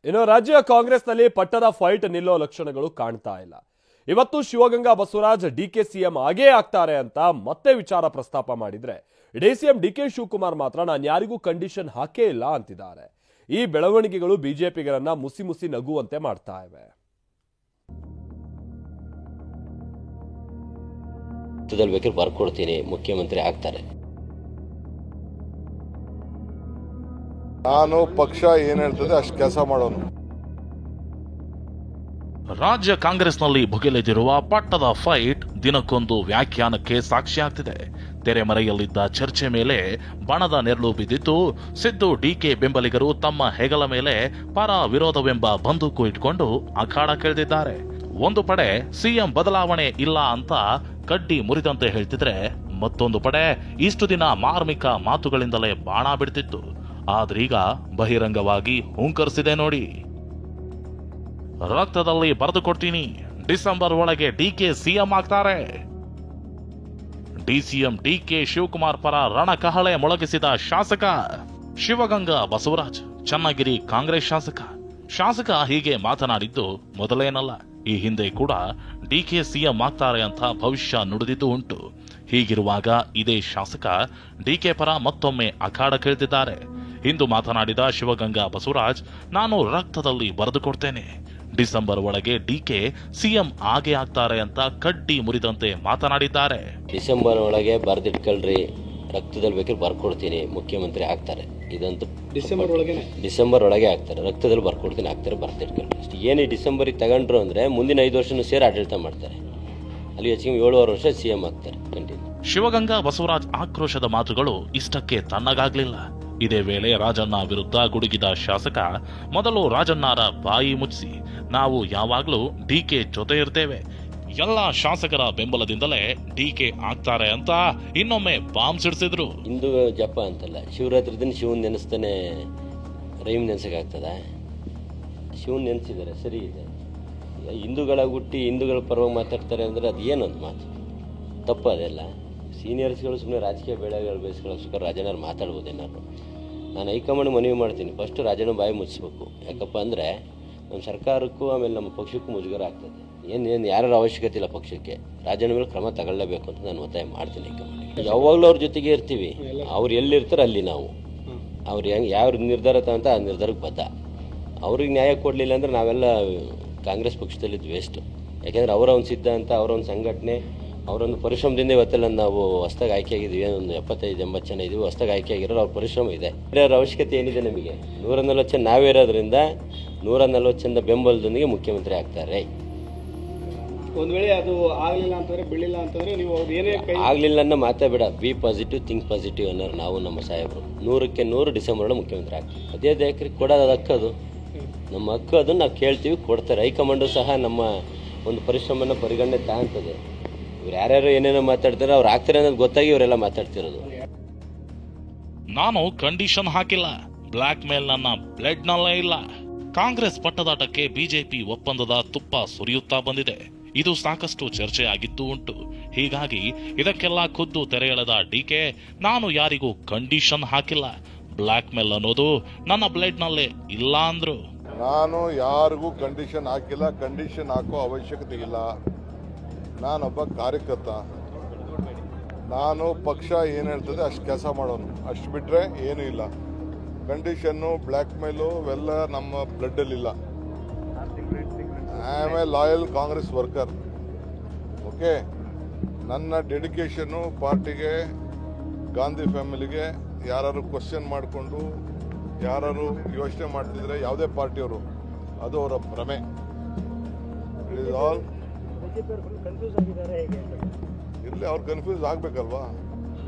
ಇನ್ನು ರಾಜ್ಯ ಕಾಂಗ್ರೆಸ್ನಲ್ಲಿ ಪಟ್ಟದ ಫೈಟ್ ನಿಲ್ಲೋ ಲಕ್ಷಣಗಳು ಕಾಣ್ತಾ ಇಲ್ಲ. ಇವತ್ತು ಶಿವಗಂಗಾ ಬಸವರಾಜ್ ಡಿಕೆ ಸಿಎಂ ಆಗೇ ಆಗ್ತಾರೆ ಅಂತ ಮತ್ತೆ ವಿಚಾರ ಪ್ರಸ್ತಾಪ ಮಾಡಿದ್ರೆ ಡಿಸಿಎಂ ಡಿಕೆ ಶಿವಕುಮಾರ್ ಮಾತ್ರ ನಾನು ಯಾರಿಗೂ ಕಂಡೀಷನ್ ಹಾಕೇ ಇಲ್ಲ ಅಂತಿದ್ದಾರೆ. ಈ ಬೆಳವಣಿಗೆಗಳು ಬಿಜೆಪಿಗರನ್ನ ಮುಸಿ ಮುಸಿ ನಗುವಂತೆ ಮಾಡ್ತಾ ಇವೆ. ಬೇಕಾದ್ರೆ ಬರ್ಕೊಡ್ತೀನಿ, ಮುಖ್ಯಮಂತ್ರಿ ಆಗ್ತಾರೆ. ನಾನು ಪಕ್ಷ ಏನ್ ಹೇಳ್ತದೆ ಅಷ್ಟು ಕೆಲಸ ಮಾಡೋನು. ರಾಜ್ಯ ಕಾಂಗ್ರೆಸ್ನಲ್ಲಿ ಭುಗಿಲೆದಿರುವ ಪಟ್ಟದ ಫೈಟ್ ದಿನಕ್ಕೊಂದು ವ್ಯಾಖ್ಯಾನಕ್ಕೆ ಸಾಕ್ಷಿಯಾಗ್ತಿದೆ. ತೆರೆಮರೆಯಲ್ಲಿದ್ದ ಚರ್ಚೆ ಮೇಲೆ ಬಣದ ನೆರಳು ಬಿದ್ದಿದ್ದು, ಸಿದ್ದು ಡಿಕೆ ಬೆಂಬಲಿಗರು ತಮ್ಮ ಹೆಗಲ ಮೇಲೆ ಪರ ವಿರೋಧವೆಂಬ ಬಂದೂಕು ಇಟ್ಕೊಂಡು ಅಖಾಡ ಕೆಳೆದಿದ್ದಾರೆ. ಒಂದು ಪಡೆ ಸಿಎಂ ಬದಲಾವಣೆ ಇಲ್ಲ ಅಂತ ಕಡ್ಡಿ ಮುರಿದಂತೆ ಹೇಳ್ತಿದ್ರೆ, ಮತ್ತೊಂದು ಪಡೆ ಇಷ್ಟು ದಿನ ಮಾರ್ಮಿಕ ಮಾತುಗಳಿಂದಲೇ ಬಾಣ ಬಿಡ್ತಿತ್ತು. ಆದ್ರೀಗ ಬಹಿರಂಗವಾಗಿ ಹುಂಕರಿಸಿದೆ ನೋಡಿ. ರಕ್ತದಲ್ಲಿ ಬರೆದುಕೊಡ್ತೀನಿ, ಡಿಸೆಂಬರ್ ಒಳಗೆ ಡಿಕೆ ಸಿಎಂ ಆಗ್ತಾರೆ. ಡಿಸಿಎಂ ಡಿಕೆ ಶಿವಕುಮಾರ್ ಪರ ರಣಕಹಳೆ ಮೊಳಗಿಸಿದ ಶಾಸಕ ಶಿವಗಂಗಾ ಬಸವರಾಜ್, ಚನ್ನಗಿರಿ ಕಾಂಗ್ರೆಸ್ ಶಾಸಕ ಹೀಗೆ ಮಾತನಾಡಿದ್ದು ಮೊದಲೇನಲ್ಲ. ಈ ಹಿಂದೆ ಕೂಡ ಡಿಕೆ ಸಿಎಂ ಆಗ್ತಾರೆ ಅಂತ ಭವಿಷ್ಯ ನುಡಿದಿದ್ದು ಉಂಟು. ಹೀಗಿರುವಾಗ ಇದೇ ಶಾಸಕ ಡಿಕೆ ಪರ ಮತ್ತೊಮ್ಮೆ ಅಖಾಡ ಕೇಳ್ತಿದ್ದಾರೆ. ಇಂದು ಮಾತನಾಡಿದ ಶಿವಗಂಗಾ ಬಸವರಾಜ್, ನಾನು ರಕ್ತದಲ್ಲಿ ಬರೆದುಕೊಡ್ತೇನೆ, ಡಿಸೆಂಬರ್ ಒಳಗೆ ಡಿಕೆ ಸಿಎಂ ಆಗೇ ಆಗ್ತಾರೆ ಅಂತ ಕಡ್ಡಿ ಮುರಿದಂತೆ ಮಾತನಾಡಿದ್ದಾರೆ. ಡಿಸೆಂಬರ್ ಒಳಗೆ ಬರ್ದಿಟ್ಕೊಳ್ರಿ, ರಕ್ತದಲ್ಲಿ ಬೇಕಾದ್ರೆ ಬರ್ಕೊಡ್ತೀನಿ, ಮುಖ್ಯಮಂತ್ರಿ ಆಗ್ತಾರೆ. ಇದಂತೂ ಡಿಸೆಂಬರ್ ಒಳಗೆ ಆಗ್ತಾರೆ, ರಕ್ತದಲ್ಲಿ ಬರ್ಕೊಡ್ತೀನಿ, ಆಗ್ತಾರೆ, ಬರ್ದಿಟ್ಕೊಳ್ರಿ ಅಷ್ಟೇ. ಏನು ಡಿಸೆಂಬರಿಗೆ ತಗೊಂಡ್ರು ಅಂದ್ರೆ ಮುಂದಿನ 5 ವರ್ಷನೂ ಸೇರಿ ಆಡಳಿತ ಮಾಡ್ತಾರೆ. ಅಲ್ಲಿ ಹೆಚ್ಚಿಗೆ 7 ವರ್ಷ ಸಿಎಂ ಆಗ್ತಾರೆ ಕಂಟಿನ್ಯೂ. ಶಿವಗಂಗಾ ಬಸವರಾಜ್ ಆಕ್ರೋಶದ ಮಾತುಗಳು ಇಷ್ಟಕ್ಕೆ ತಣ್ಣಗಾಗ್ಲಿಲ್ಲ. ಇದೇ ವೇಳೆ ರಾಜಣ್ಣ ವಿರುದ್ಧ ಗುಡುಗಿದ ಶಾಸಕ, ಮೊದಲು ರಾಜಣ್ಣರ ಬಾಯಿ ಮುಚ್ಚಿಸಿ, ನಾವು ಯಾವಾಗ್ಲೂ ಡಿಕೆ ಜೊತೆ ಇರ್ತೇವೆ, ಎಲ್ಲ ಶಾಸಕರ ಬೆಂಬಲದಿಂದಲೇ ಡಿಕೆ ಆಗ್ತಾರೆ ಅಂತ ಇನ್ನೊಮ್ಮೆ ಬಾಂಬ್ ಸಿಡಿಸಿದ್ರು. ಹಿಂದೂ ಜಪ ಅಂತಲ್ಲ, ಶಿವರಾತ್ರಿ ದಿನ ಶಿವನ್ ನೆನೆಸ್ತಾನೆ ರೈಮ್ ನೆನ್ಸಕ್ಕಾಗ್ತದ? ಶಿವನ್ ನೆನೆಸಿದ್ದಾರೆ, ಸರಿ ಇದೆ. ಹಿಂದೂಗಳ ಹುಟ್ಟಿ ಹಿಂದೂಗಳ ಪರವಾಗಿ ಮಾತಾಡ್ತಾರೆ ಅಂದ್ರೆ ಅದು ಏನೊಂದು ಮಾತು ತಪ್ಪು. ಅದೆಲ್ಲ ಸೀನಿಯರ್ಸ್ಗಳು ಸುಮ್ಮನೆ ರಾಜಕೀಯ ಬೆಳೆಗಳು ಬೇಯಿಸ್ಕೊಳ್ಳೋಸ್ಕರ ರಾಜಣ್ಣವ್ರು ಮಾತಾಡ್ಬೋದೇನಾದ್ರು. ನಾನು ಹೈಕಮಾಂಡ್ ಮನವಿ ಮಾಡ್ತೀನಿ, ಫಸ್ಟ್ ರಾಜಣ್ಣ ಬಾಯಿ ಮುಚ್ಚಿಸ್ಬೇಕು. ಯಾಕಪ್ಪ ಅಂದರೆ ನಮ್ಮ ಸರ್ಕಾರಕ್ಕೂ ಆಮೇಲೆ ನಮ್ಮ ಪಕ್ಷಕ್ಕೂ ಮುಜುಗರ ಆಗ್ತದೆ. ಏನು ಯಾರ ಅವಶ್ಯಕತೆ ಇಲ್ಲ ಪಕ್ಷಕ್ಕೆ. ರಾಜಣ್ಣ ಮೇಲೆ ಕ್ರಮ ತಗೊಳ್ಳೇಬೇಕು ಅಂತ ನಾನು ಒತ್ತಾಯ ಮಾಡ್ತೀನಿ ಹೈಕಮಾಂಡ್ಗೆ. ಯಾವಾಗಲೂ ಅವ್ರ ಜೊತೆಗೆ ಇರ್ತೀವಿ, ಅವ್ರು ಎಲ್ಲಿರ್ತಾರೆ ಅಲ್ಲಿ ನಾವು. ಅವ್ರು ಯಾವ ನಿರ್ಧಾರ ತಗೊಂತ ಆ ನಿರ್ಧಾರಕ್ಕೆ ಬದ್ಧ. ಅವ್ರಿಗೆ ನ್ಯಾಯ ಕೊಡಲಿಲ್ಲ ಅಂದರೆ ನಾವೆಲ್ಲ ಕಾಂಗ್ರೆಸ್ ಪಕ್ಷದಲ್ಲಿದ್ದು ವೇಸ್ಟು. ಯಾಕೆಂದರೆ ಅವರ ಒಂದು ಸಿದ್ಧಾಂತ, ಅವರ ಒಂದು ಸಂಘಟನೆ, ಅವರೊಂದು ಪರಿಶ್ರಮದಿಂದ ಇವತ್ತೆಲ್ಲ ನಾವು ಹೊಸ್ದಾಗಿ ಆಯ್ಕೆ ಆಗಿದ್ದೀವಿ. ಒಂದು 75-80 ಜನ ಇದ್ದೀವಿ ಹೊಸ್ದಾಗಿ ಆಯ್ಕೆ ಆಗಿರೋ. ಅವ್ರ ಪರಿಶ್ರಮ ಇದೆ. ಅವ್ರ ಅವಶ್ಯಕತೆ ಏನಿದೆ ನಮಗೆ? 140 ಜನ ನಾವೇ ಇರೋದ್ರಿಂದ 140 ಜನದ ಬೆಂಬಲದೊಂದಿಗೆ ಮುಖ್ಯಮಂತ್ರಿ ಆಗ್ತಾರೆ. ಒಂದು ವೇಳೆ ಅದು ಆಗಲಿಲ್ಲ ಅಂತಂದ್ರೆ, ಬಿಡಲಿಲ್ಲ ಅಂತಂದ್ರೆ ನೀವು ಏನೇ ಆಗಲಿಲ್ಲ ಅನ್ನೋ ಮಾತಾ ಬೇಡ. ಬಿ ಪಾಸಿಟಿವ್, ಥಿಂಕ್ ಪಾಸಿಟಿವ್ ಅನ್ನೋರು ನಾವು, ನಮ್ಮ ಸಾಹೇಬರು. 100ಕ್ಕೆ 100 ಡಿಸೆಂಬರ್ ಒಳಗೆ ಮುಖ್ಯಮಂತ್ರಿ ಆಗ್ತೀವಿ. ಅದೇ ದೇಕರಿಗೆ ಕೊಡೋದು ಹಕ್ಕದು, ನಮ್ಮ ಹಕ್ಕು. ಅದನ್ನು ನಾವು ಕೇಳ್ತೀವಿ, ಕೊಡ್ತಾರೆ. ಹೈಕಮಾಂಡು ಸಹ ನಮ್ಮ ಒಂದು ಪರಿಶ್ರಮನ ಪರಿಗಣನೆ ತಗೊಂತದೆ. ಇವ್ರು ಯಾರ್ಯಾರು ಏನೇನೋ ಮಾತಾಡ್ತಾರೆ, ಅವ್ರು ಆಗ್ತಾರೆ ಅನ್ನೋದು ಗೊತ್ತಾಗಿ ಇವರೆಲ್ಲ ಮಾತಾಡ್ತಿರೋದು. ನಾನು ಕಂಡೀಷನ್ ಹಾಕಿಲ್ಲ, ಬ್ಲಾಕ್ ಮೇಲ್ ನನ್ನ ಬ್ಲಡ್ ನಲ್ಲೇ ಇಲ್ಲ. ಕಾಂಗ್ರೆಸ್ ಪಟ್ಟದಾಟಕ್ಕೆ ಬಿಜೆಪಿ ಒಪ್ಪಂದದ ತುಪ್ಪ ಸುರಿಯುತ್ತಾ ಬಂದಿದೆ. ಇದು ಸಾಕಷ್ಟು ಚರ್ಚೆ ಆಗಿದ್ದು ಉಂಟು. ಹೀಗಾಗಿ ಇದಕ್ಕೆಲ್ಲ ಖುದ್ದು ತೆರೆ ಎಳೆದ ಡಿಕೆ, ನಾನು ಯಾರಿಗೂ ಕಂಡೀಷನ್ ಹಾಕಿಲ್ಲ, ಬ್ಲಾಕ್ ಮೇಲ್ ಅನ್ನೋದು ನನ್ನ ಬ್ಲಡ್ ನಲ್ಲೇ ಇಲ್ಲ ಅಂದ್ರು. ನಾನು ಯಾರಿಗೂ ಕಂಡೀಷನ್ ಹಾಕಿಲ್ಲ, ಕಂಡೀಷನ್ ಹಾಕೋ ಅವಶ್ಯಕತೆ ಇಲ್ಲ. ನಾನೊಬ್ಬ ಕಾರ್ಯಕರ್ತ. ನಾನು ಪಕ್ಷ ಏನು ಹೇಳ್ತದೆ ಅಷ್ಟು ಕೆಲಸ ಮಾಡೋನು, ಅಷ್ಟು ಬಿಟ್ಟರೆ ಏನೂ ಇಲ್ಲ. ಕಂಡೀಷನ್ನು, ಬ್ಲ್ಯಾಕ್ ಮೇಲು ಇವೆಲ್ಲ ನಮ್ಮ ಬ್ಲಡ್ಡಲ್ಲಿಲ್ಲ. I am a loyal Congress worker. Okay, ನನ್ನ ಡೆಡಿಕೇಶನ್ನು ಪಾರ್ಟಿಗೆ, ಗಾಂಧಿ ಫ್ಯಾಮಿಲಿಗೆ. ಯಾರು ಕ್ವಶನ್ ಮಾಡಿಕೊಂಡು ಯಾರು ಯೋಚನೆ ಮಾಡ್ತಿದ್ರೆ ಯಾವುದೇ ಪಾರ್ಟಿಯವರು, ಅದು ಅವರ ಭ್ರಮೆ. ಇಟ್ ಇಸ್ ಆಲ್ ಇರ್ಲಿ, ಅವ್ರು ಕನ್ಫ್ಯೂಸ್ ಆಗ್ಬೇಕಲ್ವಾ?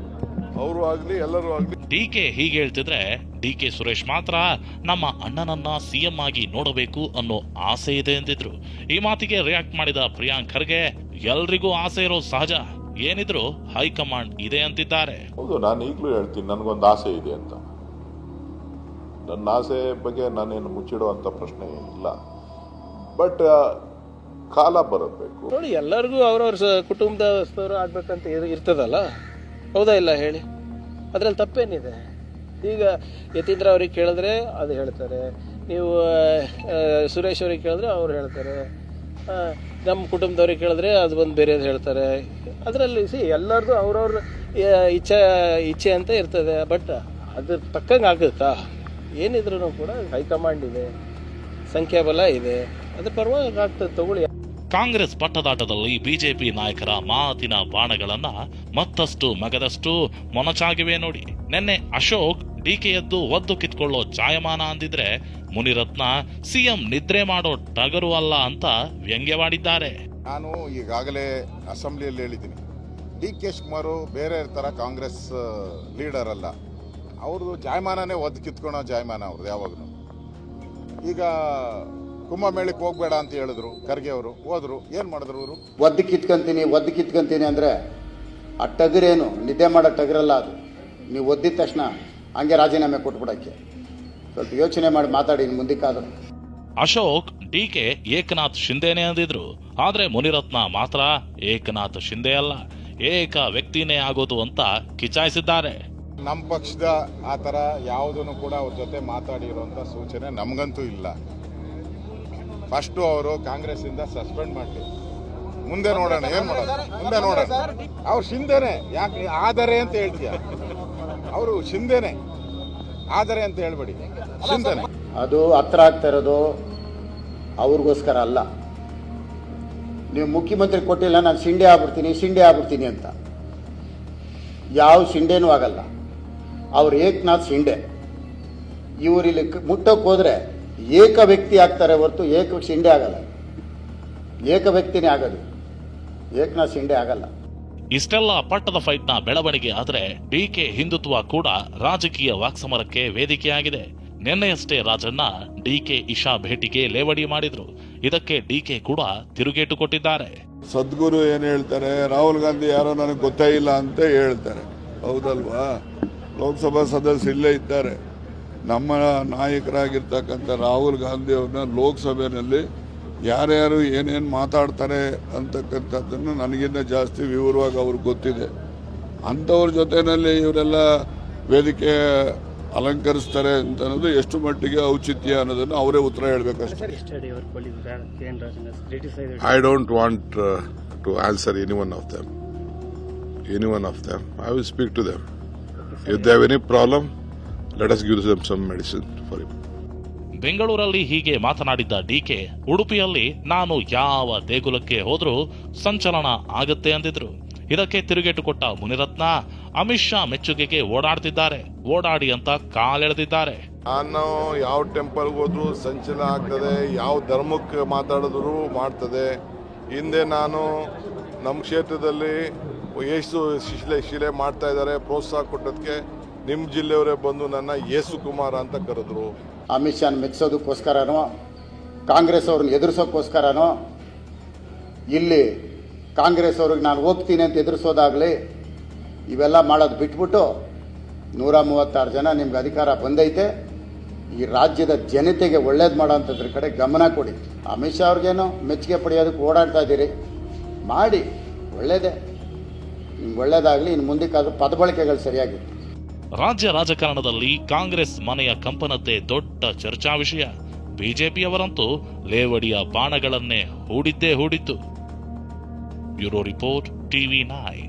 ಅವರು ಆಗ್ಲಿ ಎಲ್ಲರೂ ಆಗ್ಲಿ. ಡಿಕೆ ಹೀಗೆ ಹೇಳ್ತಿದ್ರೆ, ಡಿಕೆ ಸುರೇಶ್ ಮಾತ್ರ ನಮ್ಮ ಅಣ್ಣನನ್ನ ಸಿಎಂ ಆಗಿ ನೋಡಬೇಕು ಅನ್ನೋ ಆಸೆ ಇದೆ ಎಂದಿದ್ರು. ಈ ಮಾತಿಗೆ ರಿಯಾಕ್ಟ್ ಮಾಡಿದ ಪ್ರಿಯಾಂಕ್ ಖರ್ಗೆ, ಎಲ್ರಿಗೂ ಆಸೆ ಇರೋದು ಸಹಜ, ಏನಿದ್ರು ಹೈಕಮಾಂಡ್ ಇದೆ ಅಂತಿದ್ದಾರೆ. ಹೌದು, ನಾನು ಈಗಲೂ ಹೇಳ್ತೀನಿ, ನನಗೊಂದು ಆಸೆ ಇದೆ ಅಂತ. ನನ್ನ ಆಸೆ ಬಗ್ಗೆ ನಾನೇನು ಮುಚ್ಚಿಡುವಂತ ಪ್ರಶ್ನೆ ಇಲ್ಲ. ಬಟ್ ಕಾಲ ಬರಬೇಕು ನೋಡಿ, ಎಲ್ಲರಿಗೂ ಅವ್ರವ್ರ ಕುಟುಂಬದವರು ಆಗ್ಬೇಕಂತ ಇರ್ತದಲ್ಲ, ಹೌದಾ ಇಲ್ಲ ಹೇಳಿ? ಅದ್ರಲ್ಲಿ ತಪ್ಪೇನಿದೆ? ಈಗ ಯತೀಂದ್ರ ಅವ್ರಿಗೆ ಕೇಳಿದ್ರೆ ಅದು ಹೇಳ್ತಾರೆ, ನೀವು ಸುರೇಶ್ ಅವ್ರಿಗೆ ಕೇಳಿದ್ರೆ ಅವ್ರು ಹೇಳ್ತಾರೆ, ನಮ್ಮ ಕುಟುಂಬದವ್ರಿಗೆ ಕೇಳಿದ್ರೆ ಅದು ಒಂದು ಬೇರೆದು ಹೇಳ್ತಾರೆ. ಅದರಲ್ಲಿ ಎಲ್ಲರದು ಅವ್ರವ್ರ ಇಚ್ಛೆ ಅಂತ ಇರ್ತದೆ. ಬಟ್ ಅದ್ರ ತಕ್ಕಂಗೆ ಆಗುತ್ತಾ? ಏನಿದ್ರು ಕೂಡ ಹೈಕಮಾಂಡ್ ಇದೆ, ಸಂಖ್ಯಾಬಲ ಇದೆ, ಅದ್ರ ಪರವಾಗಿ ಆಗ್ತದೆ, ತಗೊಳ್ಳಿ. ಕಾಂಗ್ರೆಸ್ ಪಟ್ಟದಾಟದಲ್ಲಿ ಬಿಜೆಪಿ ನಾಯಕರ ಮಾತಿನ ಬಾಣಗಳನ್ನ ಮತ್ತಷ್ಟು ಮಗದಷ್ಟು ಮೊನಚಾಗಿವೆ ನೋಡಿ. ನಿನ್ನೆ ಅಶೋಕ್ ಡಿಕೆ ಎದ್ದು ಒದ್ದು ಕಿತ್ಕೊಳ್ಳೋ ಜಾಯಮಾನ ಅಂದಿದ್ರೆ, ಮುನಿರತ್ನ ಸಿಎಂ ನಿದ್ರೆ ಮಾಡೋ ಟಗರು ಅಲ್ಲ ಅಂತ ವ್ಯಂಗ್ಯವಾಡಿದ್ದಾರೆ. ನಾನು ಈಗಾಗಲೇ ಅಸೆಂಬ್ಲಿಯಲ್ಲಿ ಹೇಳಿದ್ದೀನಿ, ಡಿ.ಕೆ. ಶಿವಕುಮಾರ್ ಬೇರೆ ತರ ಕಾಂಗ್ರೆಸ್ ಲೀಡರ್ ಅಲ್ಲ. ಅವ್ರದ್ದು ಜಾಯಮಾನನೇ ಒದ್ದು ಕಿತ್ಕೊಳ್ಳೋ ಜಾಯಮಾನ ಅವ್ರದ್ದು ಯಾವಾಗಲೂ. ಈಗ ಕುಂಭಮೇಳಕ್ಕೆ ಹೋಗ್ಬೇಡ ಅಂತ ಹೇಳಿದ್ರು ಖರ್ಗೆ ಅವರು, ಹೋದ್ರು. ಏನ್ ಮಾಡಿದ್ರು ಅವರು? ಒದ್ದು ಕಿತ್ಕೊಂತೀನಿ ಅಂದ್ರೆ ಆ ಟಗರೇನು ನಿದ್ದೆ ಮಾಡೋ ಟಗರಲ್ಲ ಅದು. ನೀವು ಒದ್ದಿದ ತಕ್ಷಣ ಹಂಗೆ ರಾಜೀನಾಮೆ ಕೊಟ್ಬಿಡಕ್ಕೆ ಸ್ವಲ್ಪ ಯೋಚನೆ ಮಾಡಿ ಮಾತಾಡಿ ಮುಂದಕ್ಕಾದ್ರು. ಅಶೋಕ್ ಡಿಕೆ ಏಕನಾಥ್ ಶಿಂದೇನೆ ಅಂದಿದ್ರು. ಆದ್ರೆ ಮುನಿರತ್ನ ಮಾತ್ರ ಏಕನಾಥ್ ಶಿಂದೆ ಅಲ್ಲ, ಏಕ ವ್ಯಕ್ತಿನೇ ಆಗೋದು ಅಂತ ಕಿಚಾಯಿಸಿದ್ದಾರೆ. ನಮ್ಮ ಪಕ್ಷದ ಆ ತರ ಯಾವುದನ್ನು ಕೂಡ ಅವ್ರ ಜೊತೆ ಮಾತಾಡಿರುವಂತ ಸೂಚನೆ ನಮಗಂತೂ ಇಲ್ಲ. ಫಸ್ಟ್ ಅವರು ಕಾಂಗ್ರೆಸ್ ಇಂದ ಸಸ್ಪೆಂಡ್ ಮಾಡಲಿ, ಮುಂದೆ ನೋಡೋಣ ಏನ್ ಮಾಡೋದು, ಮುಂದೆ ನೋಡೋಣ. ಅವ್ರು ಶಿಂದೇನೆ, ಯಾಕೆ ಆದರೆ ಅಂತ ಹೇಳ್ತೀಯ? ಅವರು ಶಿಂದೇನೆ, ಆದರೆ ಅಂತ ಹೇಳ್ಬೇಡಿ, ಶಿಂದೇನೆ. ಅದು ಹತ್ರ ಆಗ್ತಾ ಇರೋದು ಅವ್ರಿಗೋಸ್ಕರ ಅಲ್ಲ. ನೀವು ಮುಖ್ಯಮಂತ್ರಿ ಕೊಟ್ಟಿಲ್ಲ, ನಾನು ಶಿಂಡೆ ಆಗ್ಬಿಡ್ತೀನಿ ಅಂತ. ಯಾವ ಶಿಂಡೆನೂ ಆಗಲ್ಲ. ಅವ್ರು ಏಕನಾಥ್ ಶಿಂಡೆ. ಇವ್ರು ಇಲ್ಲಿ ಮುಟ್ಟೋಕೆ ಹೋದ್ರೆ ಏಕ ವ್ಯಕ್ತಿ ಆಗ್ತಾರೆ ಹೊರತು ಏಕ ಶಿಂಡೆ ಆಗಲ್ಲ. ಏಕ ವ್ಯಕ್ತಿನೇ ಆಗೋದು, ಏಕನಾಥ್ ಶಿಂಡೆ ಆಗಲ್ಲ. ಇಷ್ಟೆಲ್ಲ ಪಟ್ಟದ ಫೈಟ್ನ ಬೆಳವಣಿಗೆ ಆದ್ರೆ ಡಿಕೆ ಹಿಂದುತ್ವ ಕೂಡ ರಾಜಕೀಯ ವಾಕ್ಸಮರಕ್ಕೆ ವೇದಿಕೆಯಾಗಿದೆ. ನಿನ್ನೆಯಷ್ಟೇ ರಾಜಣ್ಣ ಡಿಕೆ ಇಶಾ ಭೇಟಿಗೆ ಲೇವಡಿ ಮಾಡಿದ್ರು. ಇದಕ್ಕೆ ಡಿಕೆ ಕೂಡ ತಿರುಗೇಟು ಕೊಟ್ಟಿದ್ದಾರೆ. ಸದ್ಗುರು ಏನ್ ಹೇಳ್ತಾರೆ, ರಾಹುಲ್ ಗಾಂಧಿ ಯಾರೋ ನನಗೆ ಗೊತ್ತೇ ಇಲ್ಲ ಅಂತ ಹೇಳ್ತಾರೆ. ಹೌದಲ್ವಾ? ಲೋಕಸಭಾ ಸದಸ್ಯರು ಇಲ್ಲೇ ಇದ್ದಾರೆ. ನಮ್ಮ ನಾಯಕರಾಗಿರ್ತಕ್ಕಂಥ ರಾಹುಲ್ ಗಾಂಧಿ ಅವ್ರನ್ನ ಲೋಕಸಭೆಯಲ್ಲಿ ಯಾರ್ಯಾರು ಏನೇನು ಮಾತಾಡ್ತಾರೆ ಅಂತಕ್ಕಂಥದ್ದನ್ನು ನನಗಿಂತ ಜಾಸ್ತಿ ವಿವರವಾಗಿ ಅವ್ರಿಗೆ ಗೊತ್ತಿದೆ. ಅಂಥವ್ರ ಜೊತೆಯಲ್ಲಿ ಇವರೆಲ್ಲ ವೇದಿಕೆ ಅಲಂಕರಿಸ್ತಾರೆ ಅಂತ ಅನ್ನೋದು ಎಷ್ಟು ಮಟ್ಟಿಗೆ ಔಚಿತ್ಯ ಅನ್ನೋದನ್ನು ಅವರೇ ಉತ್ತರ ಹೇಳಬೇಕಷ್ಟೇ. I don't want to answer any one of them. I will speak to them. If they have any problem, let us give them some medicine for him. ಬೆಂಗಳೂರಲ್ಲಿ ಹೀಗೆ ಮಾತನಾಡಿದ್ದ ಡಿಕೆ ಉಡುಪಿಯಲ್ಲಿ ನಾನು ಯಾವ ದೇಗುಲಕ್ಕೆ ಹೋದ್ರೂ ಸಂಚಲನ ಆಗತ್ತೆ ಅಂದಿದ್ರು. ಇದಕ್ಕೆ ತಿರುಗೇಟು ಕೊಟ್ಟ ಮುನಿರತ್ನ ಅಮಿತ್ ಶಾ ಮೆಚ್ಚುಗೆಗೆ ಓಡಾಡಿ ಅಂತ ಕಾಲೆಳೆದಿದ್ದಾರೆ. ನಾನು ಯಾವ ಟೆಂಪಲ್ಗೆ ಹೋದ್ರು ಸಂಚಲನ ಆಗ್ತದೆ, ಯಾವ ಧರ್ಮಕ್ಕೆ ಮಾತಾಡಿದ್ರು ಮಾಡ್ತದೆ. ಹಿಂದೆ ನಾನು ನಮ್ಮ ಕ್ಷೇತ್ರದಲ್ಲಿ ಯೇಸು ಶಿಲೆ ಮಾಡ್ತಾ ಇದ್ದಾರೆ, ಪ್ರೋತ್ಸಾಹ ಕೊಟ್ಟದಕ್ಕೆ ನಿಮ್ಮ ಜಿಲ್ಲೆಯವರೇ ಬಂದು ನನ್ನ ಯೇಸು ಕುಮಾರ್ ಅಂತ ಕರೆದ್ರು. ಅಮಿತ್ ಶಾ ಮೆಚ್ಚಿಸೋದಕ್ಕೋಸ್ಕರನೋ ಕಾಂಗ್ರೆಸ್ ಅವ್ರನ್ನ ಎದುರಿಸೋಕ್ಕೋಸ್ಕರನೋ ಇಲ್ಲಿ ಕಾಂಗ್ರೆಸ್ ಅವ್ರಿಗೆ ನಾನು ಹೋಗ್ತೀನಿ ಅಂತ ಎದುರಿಸೋದಾಗಲಿ ಇವೆಲ್ಲ ಮಾಡೋದು ಬಿಟ್ಬಿಟ್ಟು 136 ಜನ ನಿಮ್ಗೆ ಅಧಿಕಾರ ಬಂದೈತೆ, ಈ ರಾಜ್ಯದ ಜನತೆಗೆ ಒಳ್ಳೇದು ಮಾಡೋಂಥದ್ರ ಕಡೆ ಗಮನ ಕೊಡಿ. ಅಮಿತ್ ಶಾ ಅವ್ರಿಗೇನೋ ಮೆಚ್ಚುಗೆ ಪಡೆಯೋದಕ್ಕೆ ಓಡಾಡ್ತಾ ಇದ್ದೀರಿ, ಮಾಡಿ, ಒಳ್ಳೇದೇ, ನಿಮ್ಗೆ ಒಳ್ಳೇದಾಗಲಿ. ಇನ್ನು ಮುಂದಕ್ಕಾದ್ರೂ ಪದಬಳಕೆಗಳು ಸರಿಯಾಗಿ. ರಾಜ್ಯ ರಾಜಕಾರಣದಲ್ಲಿ ಕಾಂಗ್ರೆಸ್ ಮನೆಯ ಕಂಪನತೆ ದೊಡ್ಡ ಚರ್ಚಾ ವಿಷಯ. ಬಿಜೆಪಿಯವರಂತೂ ಲೇವಡಿಯ ಬಾಣಗಳನ್ನೇ ಹೂಡಿದ್ದು. Bureau report, TV9.